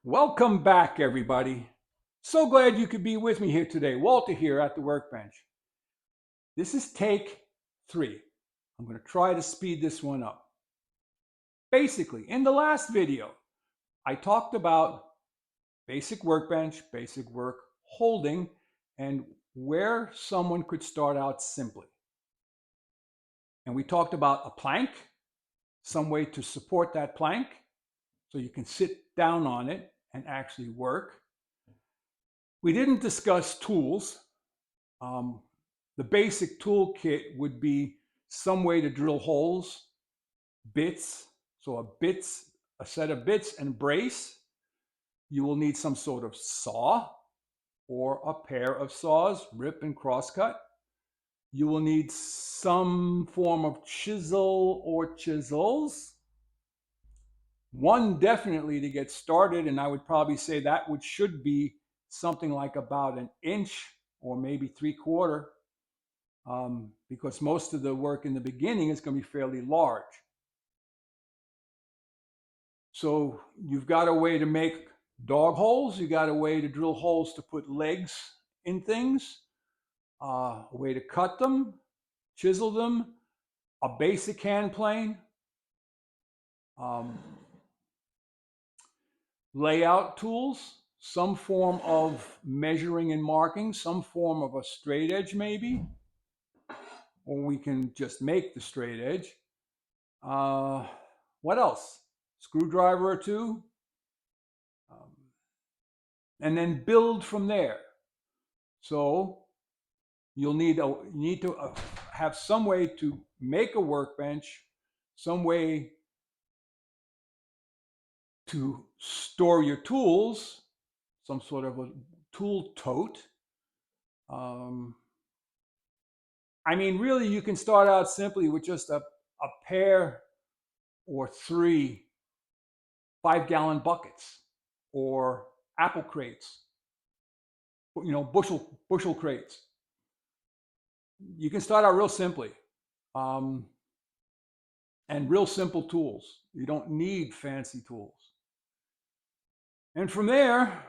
Welcome back, everybody. So glad you could be with me here today. Walter here at the workbench. This is take 3. I'm going to try to speed this one up. Basically, in the last video, I talked about basic workbench, basic work holding, and where someone could start out simply. And we talked about a plank, some way to support that plank so you can sit down on it and actually work. We didn't discuss tools. The basic toolkit would be some way to drill holes, bits, so a set of bits and brace. You will need some sort of saw or a pair of saws, rip and crosscut. You will need some form of chisel or chisels. One definitely to get started, and I would probably say that should be something like about an inch or maybe 3/4, because most of the work in the beginning is going to be fairly large. So you've got a way to make dog holes, you got a way to drill holes to put legs in things, a way to cut them, chisel them, a basic hand plane, layout tools, some form of measuring and marking, some form of a straight edge maybe, or we can just make the straight edge. What else? Screwdriver or two, and then build from there. So you'll need to have some way to make a workbench, some way to store your tools, some sort of a tool tote. Really, you can start out simply with just a pair or 3 5-gallon buckets or apple crates, bushel crates. You can start out real simply, and real simple tools. You don't need fancy tools. And from there,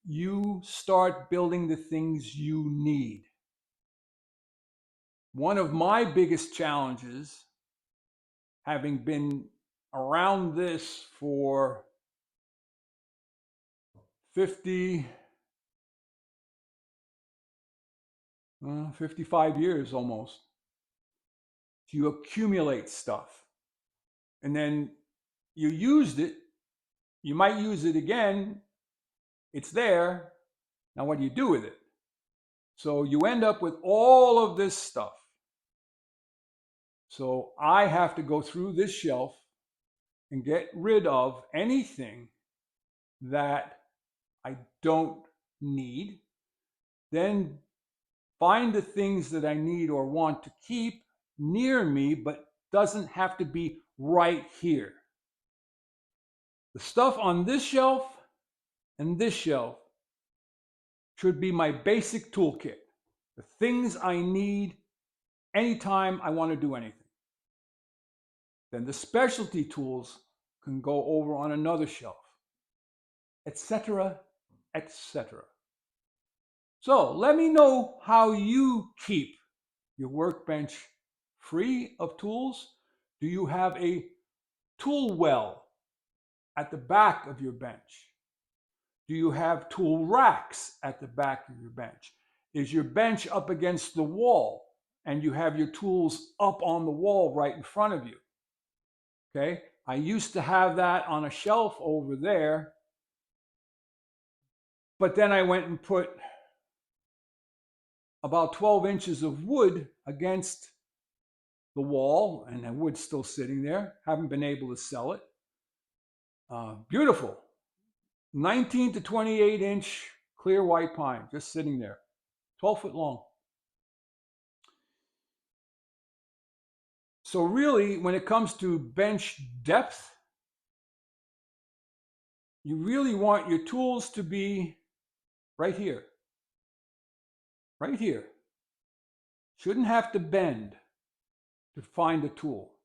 you start building the things you need. One of my biggest challenges, having been around this for 55 years almost, you accumulate stuff. And then you used it, you might use it again, it's there. Now, what do you do with it? So you end up with all of this stuff. So I have to go through this shelf and get rid of anything that I don't need, then find the things that I need or want to keep near me, but doesn't have to be right here. The stuff on this shelf and this shelf should be my basic toolkit, the things I need anytime I want to do anything. Then the specialty tools can go over on another shelf, etc., etc. So let me know how you keep your workbench free of tools. Do you have a tool well at the back of your bench? Do you have tool racks at the back of your bench? Is your bench up against the wall and you have your tools up on the wall right in front of you? Okay, I used to have that on a shelf over there, but then I went and put about 12 inches of wood against the wall, and the wood's still sitting there. Haven't been able to sell it. Beautiful. 19 to 28 inch clear white pine, just sitting there, 12 foot long. So really, when it comes to bench depth, you really want your tools to be right here. Right here. Shouldn't have to bend to find a tool.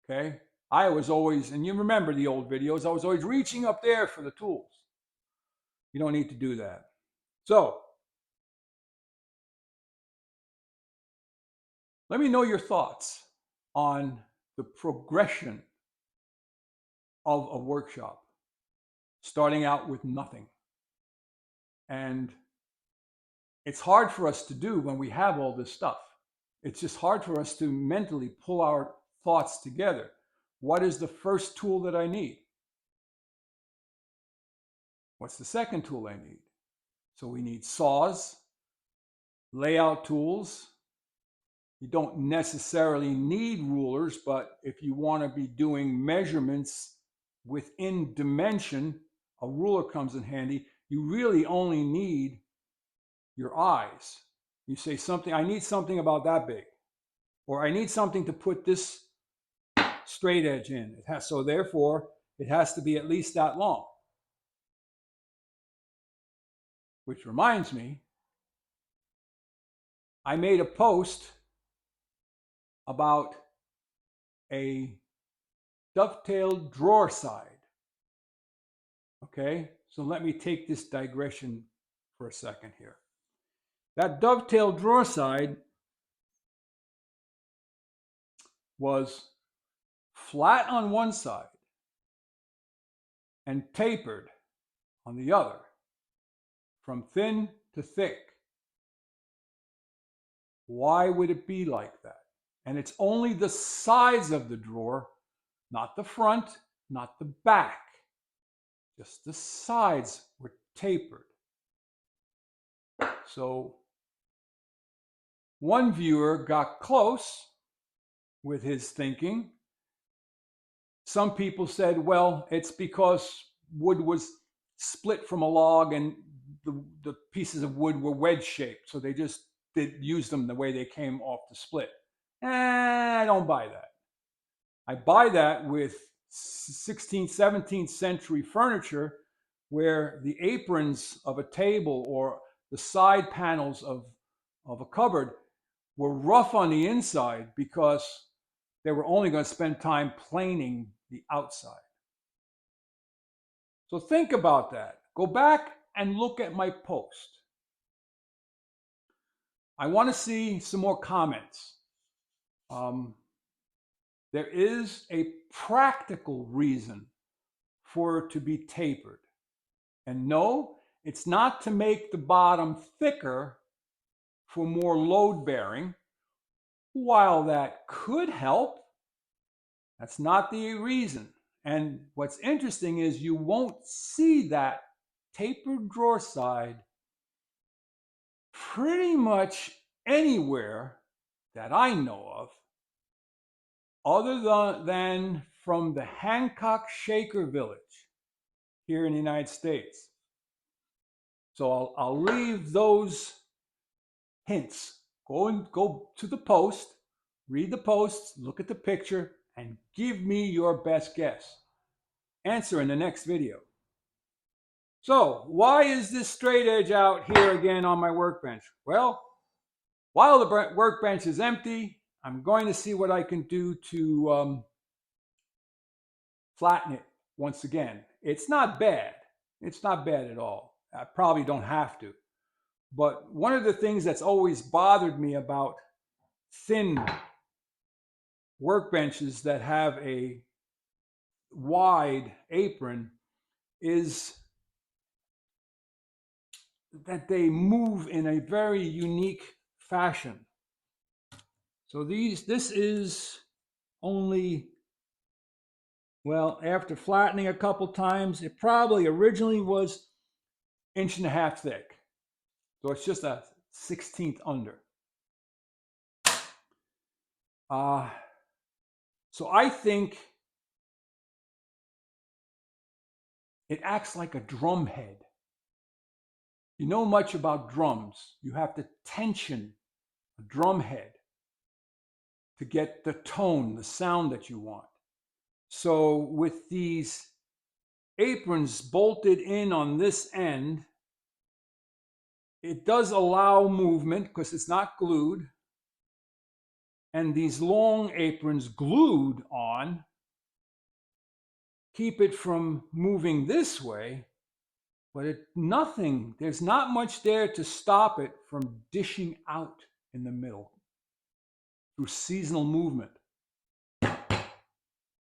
Okay? I was always, and you remember the old videos, I was always reaching up there for the tools. You don't need to do that. So let me know your thoughts on the progression of a workshop, starting out with nothing. And it's hard for us to do when we have all this stuff. It's just hard for us to mentally pull our thoughts together. What is the first tool that I need? What's the second tool I need? So we need saws, layout tools. You don't necessarily need rulers, but if you want to be doing measurements within dimension, a ruler comes in handy. You really only need your eyes. You say something, I need something about that big, or I need something to put this straight edge in. So therefore, it has to be at least that long. Which reminds me, I made a post about a dovetailed drawer side. Okay, so let me take this digression for a second here. That dovetailed drawer side was flat on one side and tapered on the other, from thin to thick. Why would it be like that? And it's only the sides of the drawer, not the front, not the back. Just the sides were tapered. So one viewer got close with his thinking. Some people said, well, it's because wood was split from a log and the pieces of wood were wedge shaped. So they just use them the way they came off the split. I don't buy that. I buy that with 16th, 17th century furniture where the aprons of a table or the side panels of a cupboard were rough on the inside because they were only going to spend time planing the outside. So think about that. Go back and look at my post. I want to see some more comments. There is a practical reason for it to be tapered. And no, it's not to make the bottom thicker for more load bearing. While that could help, that's not the reason. And what's interesting is you won't see that tapered drawer side pretty much anywhere that I know of, other than from the Hancock Shaker Village here in the United States. So I'll leave those hints. Go to the post, read the post, look at the picture, and give me your best guess. Answer in the next video. So why is this straight edge out here again on my workbench? Well, while the workbench is empty, I'm going to see what I can do to flatten it once again. It's not bad. It's not bad at all. I probably don't have to. But one of the things that's always bothered me about thin workbenches that have a wide apron is that they move in a very unique fashion. So this is only, well, after flattening a couple times, it probably originally was 1.5 inches thick. So it's just a 1/16 under. So I think it acts like a drum head. You know much about drums. You have to tension a drum head to get the tone, the sound that you want. So with these aprons bolted in on this end, it does allow movement because it's not glued. And these long aprons glued on keep it from moving this way, but there's not much there to stop it from dishing out in the middle through seasonal movement.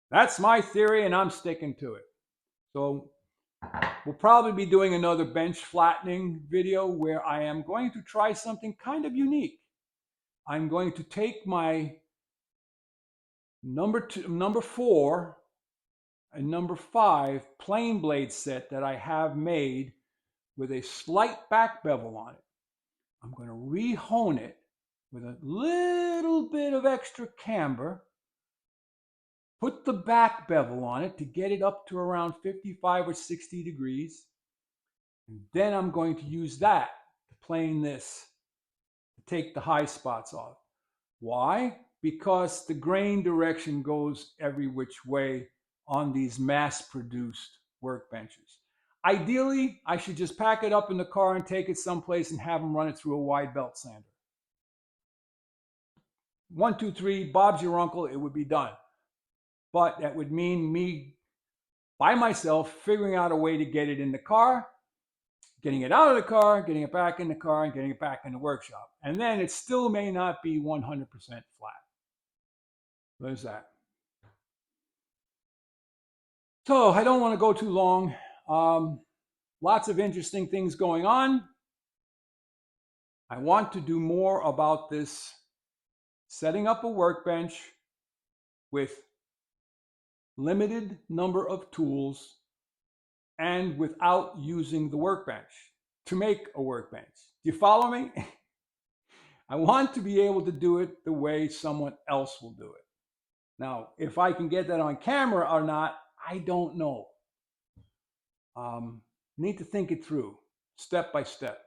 That's my theory, and I'm sticking to it. So we'll probably be doing another bench flattening video where I am going to try something kind of unique. I'm going to take my number 4 and number 5 plain blade set that I have made with a slight back bevel on it. I'm going to re-hone it with a little bit of extra camber, put the back bevel on it to get it up to around 55 or 60 degrees. And then I'm going to use that to plane this, to take the high spots off. Why? Because the grain direction goes every which way on these mass-produced workbenches. Ideally, I should just pack it up in the car and take it someplace and have them run it through a wide belt sander. 1, 2, 3, Bob's your uncle, it would be done. But that would mean me, by myself, figuring out a way to get it in the car, getting it out of the car, getting it back in the car, and getting it back in the workshop. And then it still may not be 100% flat. There's that. So I don't want to go too long. Lots of interesting things going on. I want to do more about this setting up a workbench with limited number of tools and without using the workbench to make a workbench. Do you follow me? I want to be able to do it the way someone else will do it. Now, if I can get that on camera or not, I don't know. Need to think it through step by step.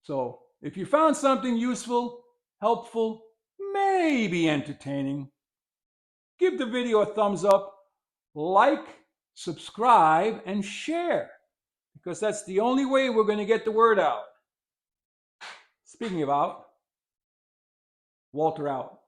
So if you found something useful, helpful, maybe entertaining, give the video a thumbs up, like, subscribe, and share, because that's the only way we're going to get the word out. Speaking of out, Walter out.